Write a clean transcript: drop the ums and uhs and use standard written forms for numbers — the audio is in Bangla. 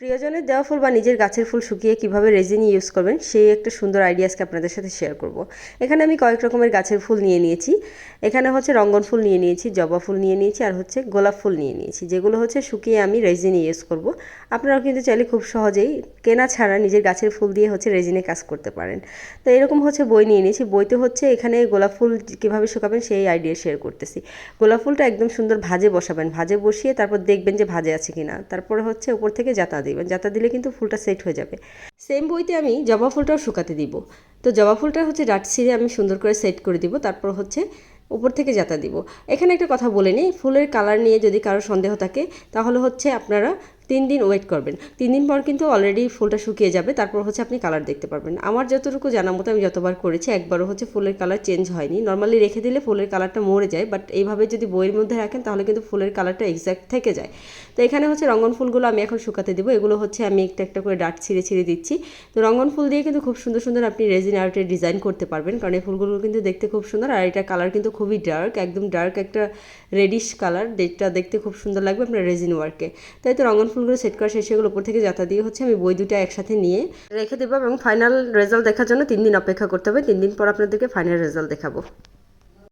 প্রিয়জনের দেওয়া ফুল বা নিজের গাছের ফুল শুকিয়ে কিভাবে রেজিন ইউজ করবেন সেই একটা সুন্দর আইডিয়া আজকে আপনাদের সাথে শেয়ার করব। এখানে আমি কয়েক রকমের গাছের ফুল নিয়ে নিয়েছি। এখানে হচ্ছে রঙ্গন ফুল নিয়ে নিয়েছি, জবা ফুল নিয়ে নিয়েছি, আর হচ্ছে গোলাপ ফুল নিয়ে নিয়েছি, যেগুলো হচ্ছে শুকিয়ে আমি রেজিন ইউজ করব। আপনারাও কিন্তু চাইলে খুব সহজেই কেনা ছাড়া নিজের গাছের ফুল দিয়ে হচ্ছে রেজিনে কাজ করতে পারেন। তো এরকম হচ্ছে বই নিয়ে নিয়েছি। বইতে হচ্ছে এখানে গোলাপ ফুল কীভাবে শুকাবেন সেই আইডিয়া শেয়ার করতেছি। গোলাপ ফুলটা একদম সুন্দর ভাজে বসাবেন, ভাজে বসিয়ে তারপর দেখবেন যে ভাজে আছে কিনা, তারপরে হচ্ছে উপর থেকে জাতা দিবেন, জাতা দিলে কিন্তু ফুলটা সেট হয়ে যাবে। সেম বইতে আমি জবা ফুলটাও শুকাতে দিব। তো জবা ফুলটা হচ্ছে ডাট ছিঁড়ে আমি সুন্দর করে সেট করে দিব, তারপর হচ্ছে উপর থেকে জাতা দিব। এখানে একটা কথা বলে নিই, ফুলের কালার নিয়ে যদি কারো সন্দেহ থাকে তাহলে হচ্ছে আপনারা 3 দিন ওয়েট করবেন। 3 দিন পর কিন্তু অলরেডি ফুলটা শুকিয়ে যাবে, তারপর হচ্ছে আপনি কালার দেখতে পারবেন। আমার যতটুকু জানা মতো আমি যতবার করেছি একবারও হচ্ছে ফুলের কালার চেঞ্জ হয়নি। নর্মালি রেখে দিলে ফুলের কালারটা মরে যায়, বাট এইভাবে যদি বইয়ের মধ্যে রাখেন তাহলে কিন্তু ফুলের কালারটা এক্স্যাক্ট থেকে যায়। তো এখানে হচ্ছে রঙ্গন ফুলগুলো আমি এখন শুকাতে দেবো। এগুলো হচ্ছে আমি একটা একটা করে ডাট ছিঁড়ে ছিঁড়ে দিচ্ছি। তো রঙ্গন ফুল দিয়ে কিন্তু খুব সুন্দর সুন্দর আপনি রেজিন আর্টের ডিজাইন করতে পারবেন, কারণ এই ফুলগুলো কিন্তু দেখতে খুব সুন্দর, আর এটা কালার কিন্তু খুবই ডার্ক, একদম ডার্ক একটা রেডিশ কালার, যেটা দেখতে খুব সুন্দর লাগবে আপনার রেজিন ওয়ার্কে। তাই তো রঙ্গন ফুলগুলো সেট করা শেষে এগুলো উপর থেকে জাতা দিয়ে হচ্ছে আমি বই দুটো একসাথে নিয়ে রেখে দেবো, এবং ফাইনাল রেজাল্ট দেখার জন্য 3 দিন অপেক্ষা করতে হবে। 3 দিন পর আপনাদেরকে ফাইনাল রেজাল্ট দেখাবো।